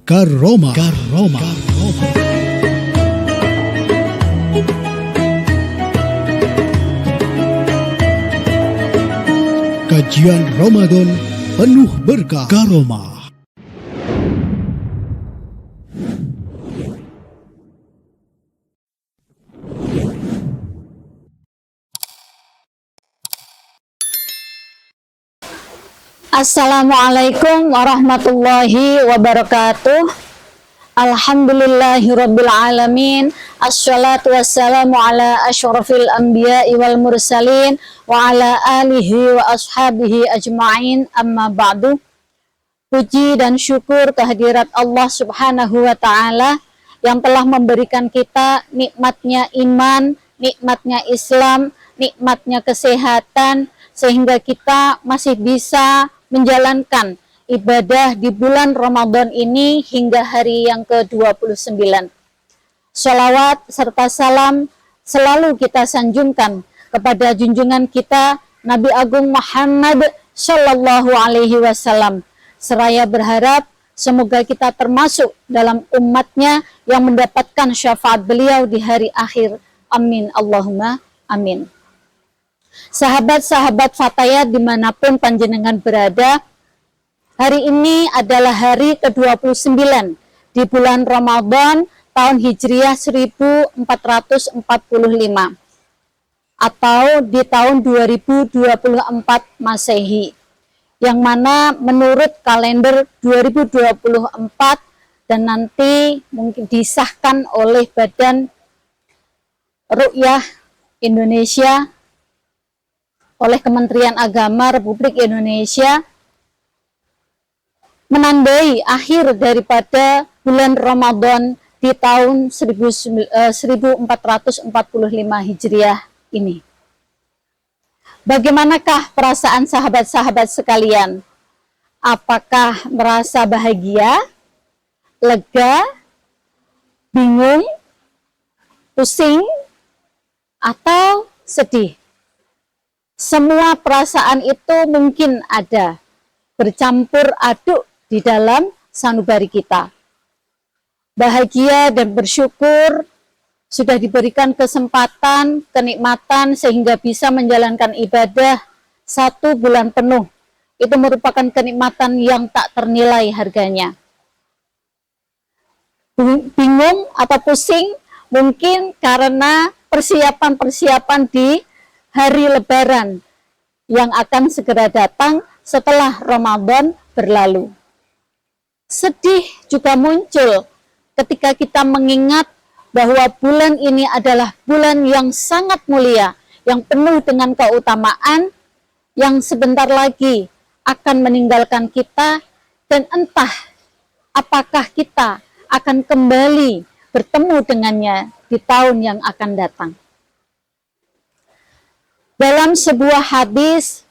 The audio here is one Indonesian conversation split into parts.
Karoma. Kajian Ramadan penuh berkah. Karoma. Assalamualaikum warahmatullahi wabarakatuh. Alhamdulillahirabbil alamin. Assalatu wassalamu ala asyrafil anbiya'i wal mursalin wa ala alihi wa ashabihi ajma'in, amma ba'du. Puji dan syukur kehadirat Allah Subhanahu wa taala yang telah memberikan kita nikmatnya iman, nikmatnya Islam, nikmatnya kesehatan, sehingga kita masih bisa menjalankan ibadah di bulan Ramadan ini hingga hari yang ke-29. Sholawat serta salam selalu kita sanjungkan kepada junjungan kita Nabi Agung Muhammad Sallallahu Alaihi Wasallam. Seraya berharap semoga kita termasuk dalam umatnya yang mendapatkan syafaat beliau di hari akhir. Amin Allahumma amin. Sahabat-sahabat Fatayat dimanapun panjenengan berada, hari ini adalah hari ke-29 di bulan Ramadan tahun Hijriah 1445 atau di tahun 2024 Masehi, yang mana menurut kalender 2024 dan nanti mungkin disahkan oleh Badan Ru'yah Indonesia oleh Kementerian Agama Republik Indonesia, menandai akhir daripada bulan Ramadan di tahun 1445 Hijriah ini. Bagaimanakah perasaan sahabat-sahabat sekalian? Apakah merasa bahagia, lega, bingung, pusing, atau sedih? Semua perasaan itu mungkin ada, bercampur aduk di dalam sanubari kita. Bahagia dan bersyukur sudah diberikan kesempatan, kenikmatan sehingga bisa menjalankan ibadah 1 bulan penuh. Itu merupakan kenikmatan yang tak ternilai harganya. Bingung atau pusing mungkin karena persiapan-persiapan di hari Lebaran yang akan segera datang setelah Ramadan berlalu. Sedih juga muncul ketika kita mengingat bahwa bulan ini adalah bulan yang sangat mulia, yang penuh dengan keutamaan, yang sebentar lagi akan meninggalkan kita, dan entah apakah kita akan kembali bertemu dengannya di tahun yang akan datang. Dalam sebuah hadis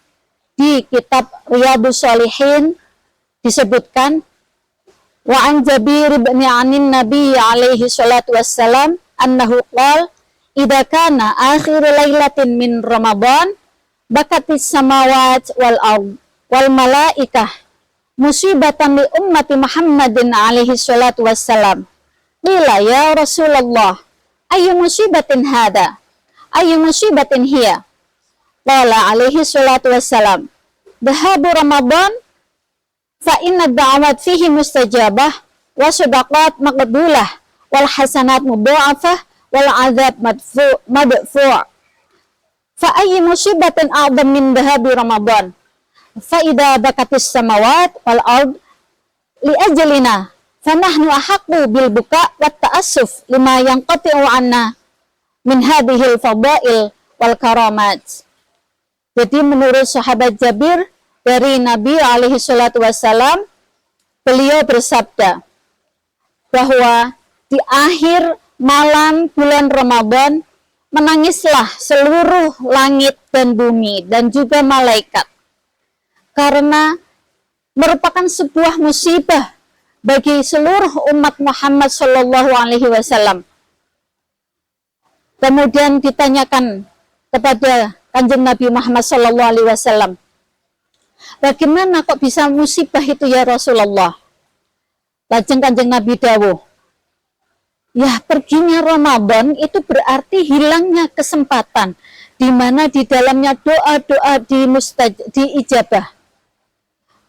di kitab Riyadhus Shalihin disebutkan, wa an Jabir bin Anin Nabi alaihi salatu wassalam annahu qala idza kana akhir lailatin min Ramadan bakatis samawat wal ard wal malaikah musibatan li ummati Muhammadin alaihi salatu wassalam. Qila ya Rasulullah, ayyu musibatin hada? Ayyu musibatin hiya? Qala alaihi salatu wassalam, dhahabu Ramadan fa inna da'awat fihi mustajabah wa sadaqat maqbulah wal hasanat mudha'afah wal azab madfu'. Fa ayyi musibatin a'dham min dhahabi Ramadan? Fa idza bakatis samawat wal ard li ajlina fa nahnu ahaqqu bil buka' wat ta'assuf lima yanqati'u 'anna min hadhihi al fadail wal karamat. Jadi menurut sahabat Jabir dari Nabi alaihi salatu wassalam, beliau bersabda bahwa di akhir malam bulan Ramadan menangislah seluruh langit dan bumi dan juga malaikat, karena merupakan sebuah musibah bagi seluruh umat Muhammad Sallallahu Alaihi Wasallam. Kemudian ditanyakan kepada Kanjeng Nabi Muhammad Sallallahu Alaihi Wasallam, bagaimana kok bisa musibah itu ya Rasulullah? Lajeng Kanjeng Nabi dawuh, ya perginya Ramadan itu berarti hilangnya kesempatan di mana di dalamnya doa-doa diijabah,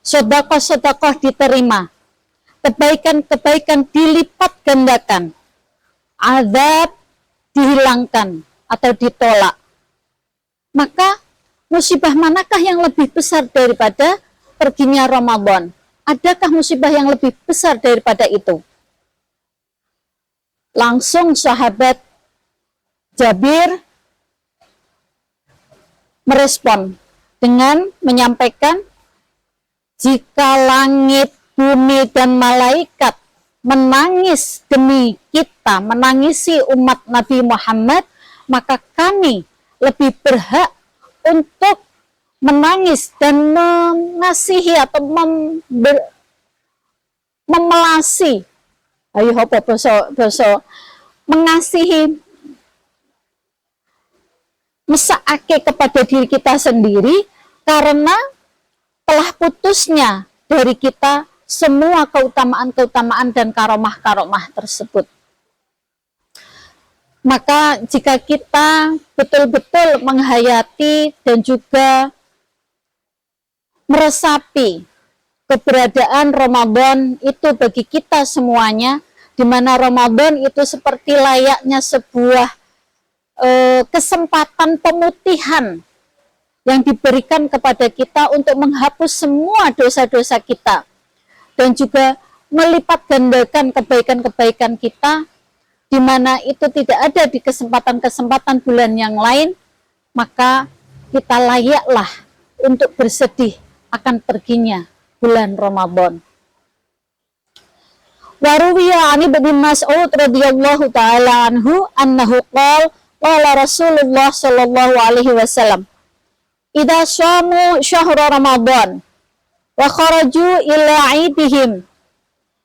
sedekah-sedekah diterima, kebaikan-kebaikan dilipat gandakan, azab dihilangkan atau ditolak. Maka musibah manakah yang lebih besar daripada perginya Ramadan? Adakah musibah yang lebih besar daripada itu? Langsung sahabat Jabir merespon dengan menyampaikan, jika langit, bumi, dan malaikat menangis demi kita, menangisi umat Nabi Muhammad, maka kami lebih berhak untuk menangis dan mengasihi atau memelasi, ayo apa basa mengasihi, mesakake kepada diri kita sendiri karena telah putusnya dari kita semua keutamaan-keutamaan dan karomah-karomah tersebut. Maka jika kita betul-betul menghayati dan juga meresapi keberadaan Ramadan itu bagi kita semuanya, di mana Ramadan itu seperti layaknya sebuah kesempatan pemutihan yang diberikan kepada kita untuk menghapus semua dosa-dosa kita dan juga melipat gandakan kebaikan-kebaikan kita, di mana itu tidak ada di kesempatan-kesempatan bulan yang lain. Maka kita layaklah untuk bersedih akan perginya bulan Ramadan. Wa ruwiya 'an Ibnu Mas'ud radhiyallahu taala anhu annahu qala Rasulullah sallallahu alaihi wasallam, idza shamu syahra Ramadan wa kharaju ila 'idihim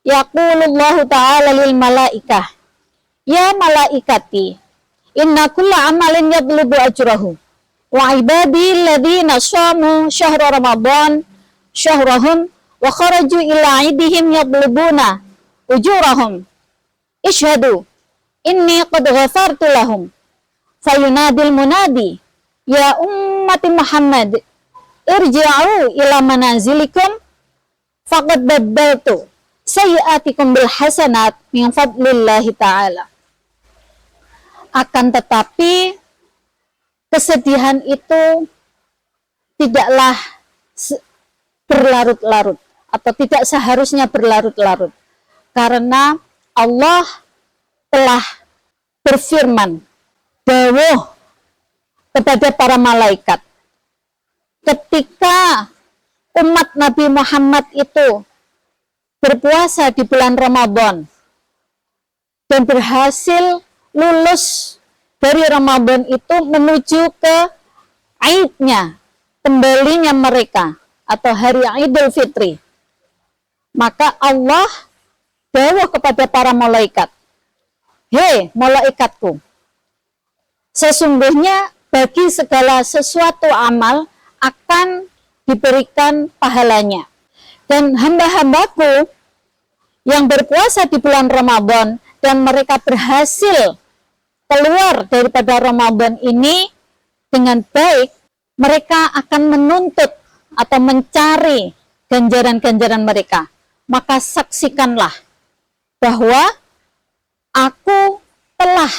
yaqulullahu ta'ala lil malaikah, ya malaikati, inna kulla amalin yadlubu ajrahu wa ibadi alladhina shamu syahra Ramadan syahrahum wa kharaju ila 'idihim yadlubuna ujurahum ishhadu inni qad ghafartu lahum fayunadil munadi ya ummati Muhammad irji'u ila manazilikum faqad baddaltu sayyi'atikum bil hasanat min fadlillahi ta'ala. Akan tetapi kesedihan itu tidaklah berlarut-larut atau tidak seharusnya berlarut-larut, karena Allah telah berfirman dawuh kepada para malaikat ketika umat Nabi Muhammad itu berpuasa di bulan Ramadan dan berhasil lulus dari Ramadan itu menuju ke Aidnya, kembalinya mereka atau hari Idul Fitri, maka Allah dawuh kepada para malaikat, hei malaikatku, sesungguhnya bagi segala sesuatu amal akan diberikan pahalanya, dan hamba-hambaku yang berpuasa di bulan Ramadan dan mereka berhasil keluar daripada Ramadan ini dengan baik, mereka akan menuntut atau mencari ganjaran-ganjaran mereka. Maka saksikanlah bahwa aku telah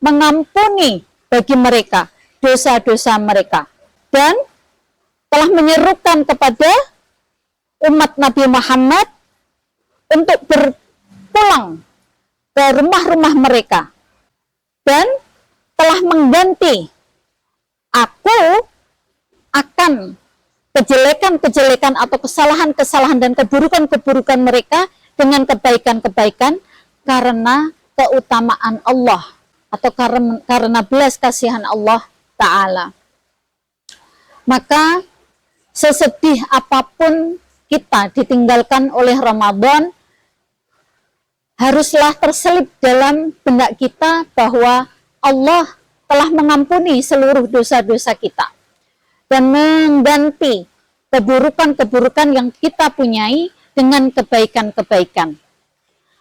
mengampuni bagi mereka dosa-dosa mereka dan telah menyerukan kepada umat Nabi Muhammad untuk berpulang ke rumah-rumah mereka dan telah mengganti aku akan kejelekan-kejelekan atau kesalahan-kesalahan dan keburukan-keburukan mereka dengan kebaikan-kebaikan karena keutamaan Allah atau karena belas kasihan Allah Ta'ala. Maka sesedih apapun kita ditinggalkan oleh Ramadan, haruslah terselip dalam benak kita bahwa Allah telah mengampuni seluruh dosa-dosa kita dan mengganti keburukan-keburukan yang kita punyai dengan kebaikan-kebaikan.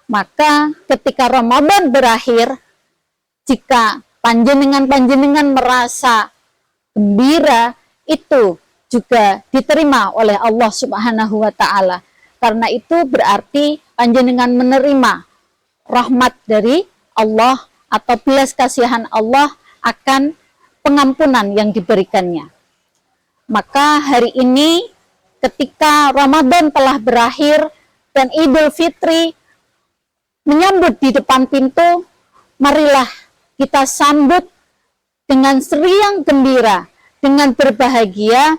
Maka ketika Ramadan berakhir, jika panjenengan merasa gembira, itu juga diterima oleh Allah Subhanahu wa Ta'ala. Karena itu berarti panjenengan menerima rahmat dari Allah atau belas kasihan Allah akan pengampunan yang diberikannya. Maka hari ini ketika Ramadan telah berakhir dan Idul Fitri menyambut di depan pintu, marilah kita sambut dengan riang gembira, dengan berbahagia,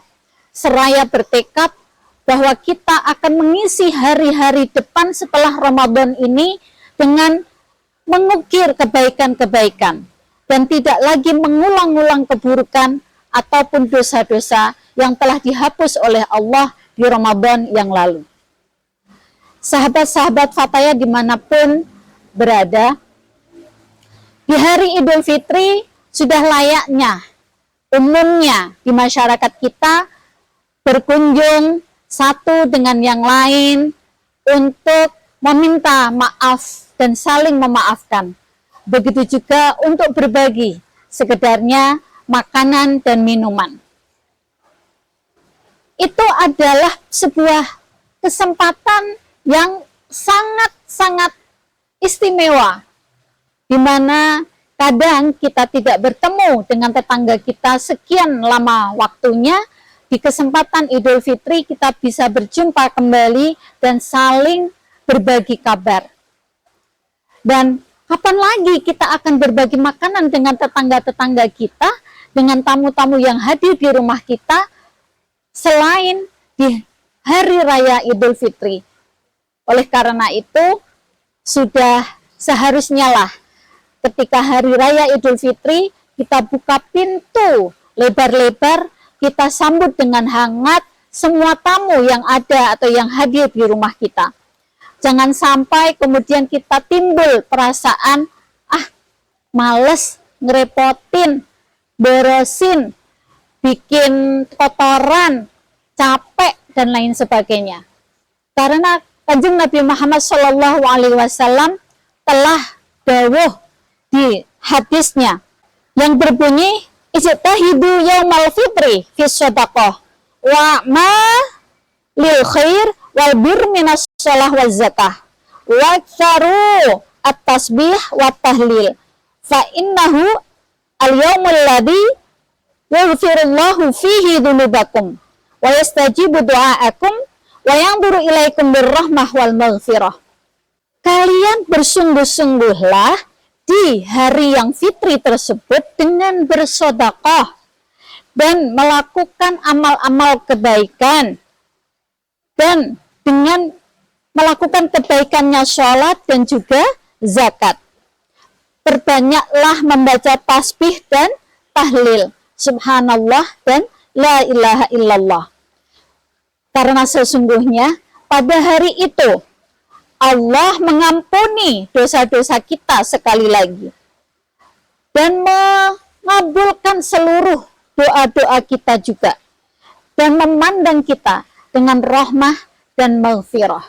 seraya bertekad bahwa kita akan mengisi hari-hari depan setelah Ramadan ini dengan mengukir kebaikan-kebaikan dan tidak lagi mengulang-ulang keburukan ataupun dosa-dosa yang telah dihapus oleh Allah di Ramadan yang lalu. Sahabat-sahabat Fataya dimanapun berada, di hari Idul Fitri sudah layaknya umumnya di masyarakat kita berkunjung satu dengan yang lain untuk meminta maaf dan saling memaafkan. Begitu juga untuk berbagi sekedarnya makanan dan minuman. Itu adalah sebuah kesempatan yang sangat-sangat istimewa, di mana kadang kita tidak bertemu dengan tetangga kita sekian lama waktunya. Di kesempatan Idul Fitri kita bisa berjumpa kembali dan saling berbagi kabar. Dan kapan lagi kita akan berbagi makanan dengan tetangga-tetangga kita, dengan tamu-tamu yang hadir di rumah kita, selain di Hari Raya Idul Fitri. Oleh karena itu, sudah seharusnya lah ketika Hari Raya Idul Fitri, kita buka pintu lebar-lebar, kita sambut dengan hangat semua tamu yang ada atau yang hadir di rumah kita. Jangan sampai kemudian kita timbul perasaan, males ngerepotin, beresin, bikin kotoran, capek, dan lain sebagainya. Karena Kanjeng Nabi Muhammad SAW telah dawuh di hadisnya yang berbunyi, ijtahidu yaumal fitri fi shadaqah wa ma lil khair wal bir minas shalah wal zakah wa tsaru at-tasbih wa tahlil fa innahu al-yaumul ladzi yaghfirullahu fihi dzunubakum wa yastajibu du'aakum wa yanzuru ilaikum birrahmah wal maghfirah. Kalian bersungguh-sungguhlah di hari yang fitri tersebut dengan bersedekah dan melakukan amal-amal kebaikan, dan dengan melakukan kebaikannya sholat dan juga zakat. Perbanyaklah membaca tasbih dan tahlil, subhanallah dan la ilaha illallah. Karena sesungguhnya pada hari itu Allah mengampuni dosa-dosa kita sekali lagi dan mengabulkan seluruh doa-doa kita juga dan memandang kita dengan rahmah dan maghfirah.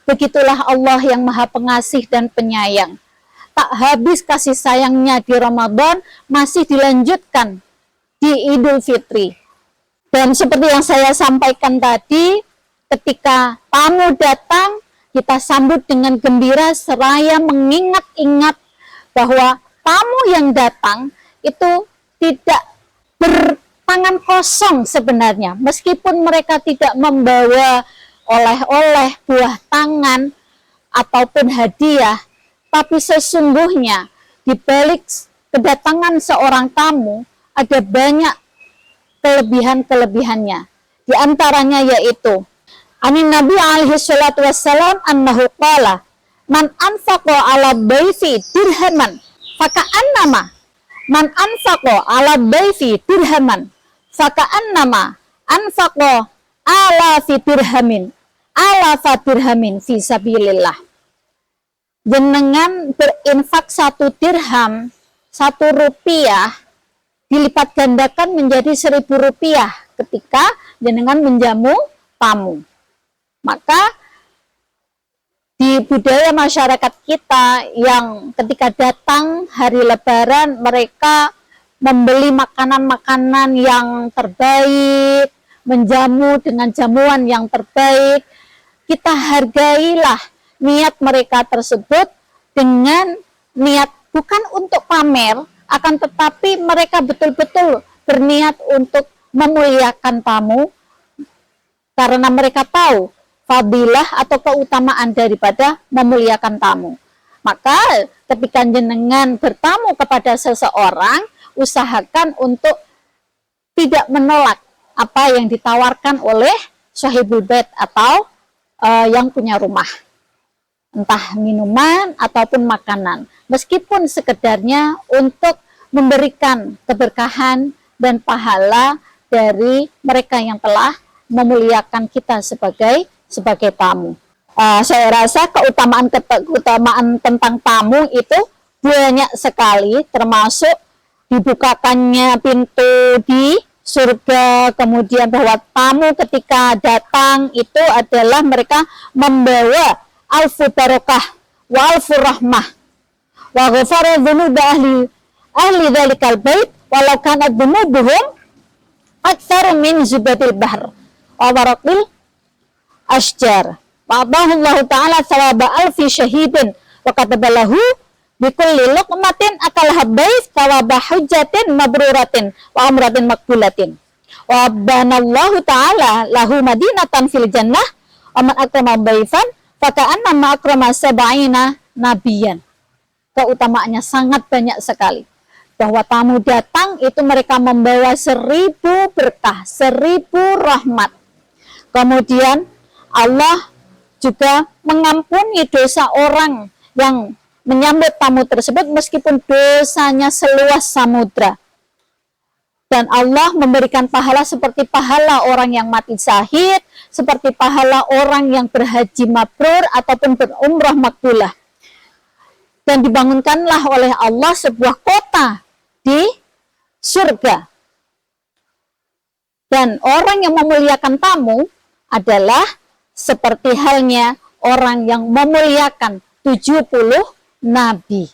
Begitulah Allah yang Maha Pengasih dan Penyayang. Tak habis kasih sayangnya di Ramadan, masih dilanjutkan di Idul Fitri. Dan seperti yang saya sampaikan tadi, ketika tamu datang, kita sambut dengan gembira seraya mengingat-ingat bahwa tamu yang datang itu tidak bertangan kosong sebenarnya. Meskipun mereka tidak membawa oleh-oleh, buah tangan, ataupun hadiah, tapi sesungguhnya di balik kedatangan seorang tamu ada banyak kelebihan-kelebihannya. Di antaranya yaitu Anin Nabi alaihi salatu wassalam annahu qala man anfaqa ala daifi dirhaman faka'annama man anfaqa ala daifi dirhaman faka'annama anfaqa ala dirhamin fi sabilillah. Jenengan berinfak 1 dirham, 1 rupiah dilipat gandakan menjadi 1.000 rupiah ketika jenengan menjamu tamu. Maka di budaya masyarakat kita yang ketika datang hari Lebaran mereka membeli makanan-makanan yang terbaik, menjamu dengan jamuan yang terbaik. Kita hargailah niat mereka tersebut dengan niat bukan untuk pamer, akan tetapi mereka betul-betul berniat untuk memuliakan tamu karena mereka tahu fadilah atau keutamaan daripada memuliakan tamu. Maka ketika jenengan bertamu kepada seseorang, usahakan untuk tidak menolak apa yang ditawarkan oleh sahibul bait atau yang punya rumah, entah minuman ataupun makanan, meskipun sekedarnya untuk memberikan keberkahan dan pahala dari mereka yang telah memuliakan kita sebagai tamu. Saya rasa keutamaan tentang tamu itu banyak sekali, termasuk dibukakannya pintu di surga, kemudian bahwa tamu ketika datang itu adalah mereka membawa alfu barokah wa alfu rahmah wa ghafara dhunuba ahli dzalikal bait walau kanat dhunubuhum aktsar min zubadil bahr wa barakil asjar wa Allah ta'ala thawaba alfi syahidin wa katabalahu bikulli luqmatin akal habais thawaba hujjatin mabruratin wa umratin makbulatin wa banallahu ta'ala lahu madinatan fil jannah wa man akrama baifan faka'anna ma akrama sab'ina nabiyan. Keutamaannya sangat banyak sekali, bahwa tamu datang itu mereka membawa 1000 berkah, 1000 rahmat. Kemudian Allah juga mengampuni dosa orang yang menyambut tamu tersebut meskipun dosanya seluas samudra. Dan Allah memberikan pahala seperti pahala orang yang mati syahid, seperti pahala orang yang berhaji mabrur ataupun berumrah makbulah. Dan dibangunkanlah oleh Allah sebuah kota di surga. Dan orang yang memuliakan tamu adalah seperti halnya orang yang memuliakan 70 nabi.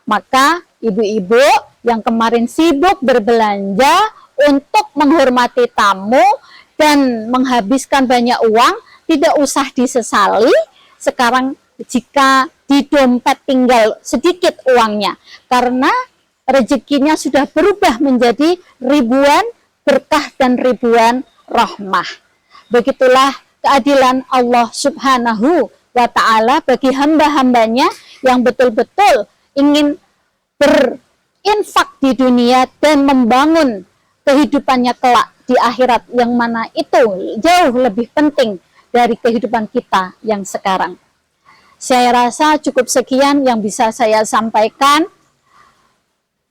Maka ibu-ibu yang kemarin sibuk berbelanja untuk menghormati tamu dan menghabiskan banyak uang, tidak usah disesali sekarang jika di dompet tinggal sedikit uangnya, karena rezekinya sudah berubah menjadi ribuan berkah dan ribuan rahmah. Begitulah keadilan Allah Subhanahu wa ta'ala bagi hamba-hambanya yang betul-betul ingin berinfak di dunia dan membangun kehidupannya kelak di akhirat, yang mana itu jauh lebih penting dari kehidupan kita yang sekarang. Saya rasa cukup sekian yang bisa saya sampaikan.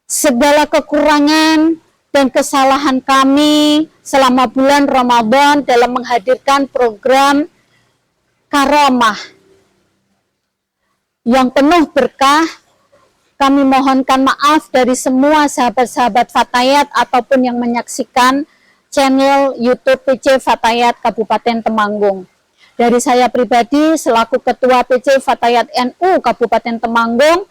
Segala kekurangan dan kesalahan kami selama bulan Ramadan dalam menghadirkan program Karomah yang penuh berkah, kami mohonkan maaf dari semua sahabat-sahabat Fatayat ataupun yang menyaksikan channel YouTube PC Fatayat Kabupaten Temanggung. Dari saya pribadi selaku Ketua PC Fatayat NU Kabupaten Temanggung,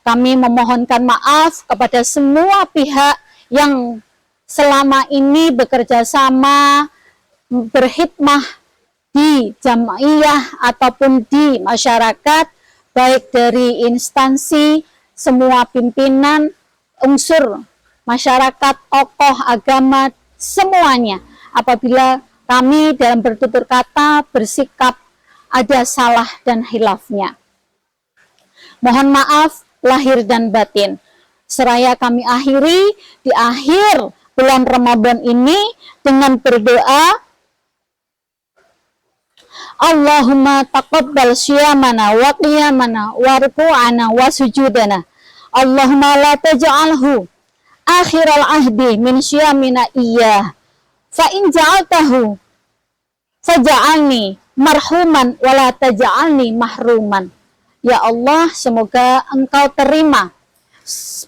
kami memohonkan maaf kepada semua pihak yang selama ini bekerja sama, berkhidmah di jamaiyah ataupun di masyarakat, baik dari instansi, semua pimpinan, unsur masyarakat, tokoh agama, semuanya. Apabila kami dalam bertutur kata bersikap ada salah dan khilafnya, mohon maaf lahir dan batin. Seraya kami akhiri di akhir bulan Ramadan ini dengan berdoa, Allahumma taqabbal syiyamana wa qiyamana wa ruku'ana wa sujudana. Allahumma la taj'alhu akhiral ahdi min syiyamina iyyah. Fa in ja'altahu faj'alni marhuman wa la taj'alni mahruman. Ya Allah, semoga Engkau terima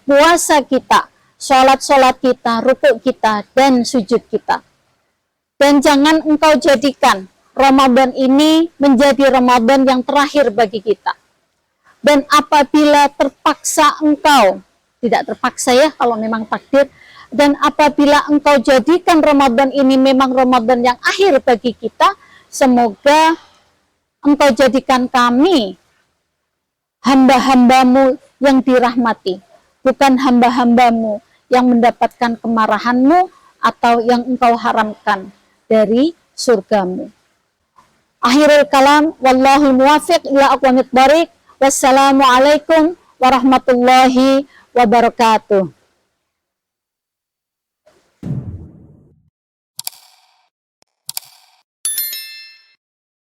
puasa kita, sholat-sholat kita, rukuk kita, dan sujud kita. Dan jangan Engkau jadikan Ramadan ini menjadi Ramadan yang terakhir bagi kita. Dan apabila terpaksa engkau, tidak terpaksa ya kalau memang takdir, dan apabila engkau jadikan Ramadan ini memang Ramadan yang akhir bagi kita, semoga engkau jadikan kami hamba-hambamu yang dirahmati, bukan hamba-hambamu yang mendapatkan kemarahanmu atau yang engkau haramkan dari surgamu. Akhirul kalam, wallahul muwafiq ila aqwamit thoriq. Wassalamualaikum warahmatullahi wabarakatuh.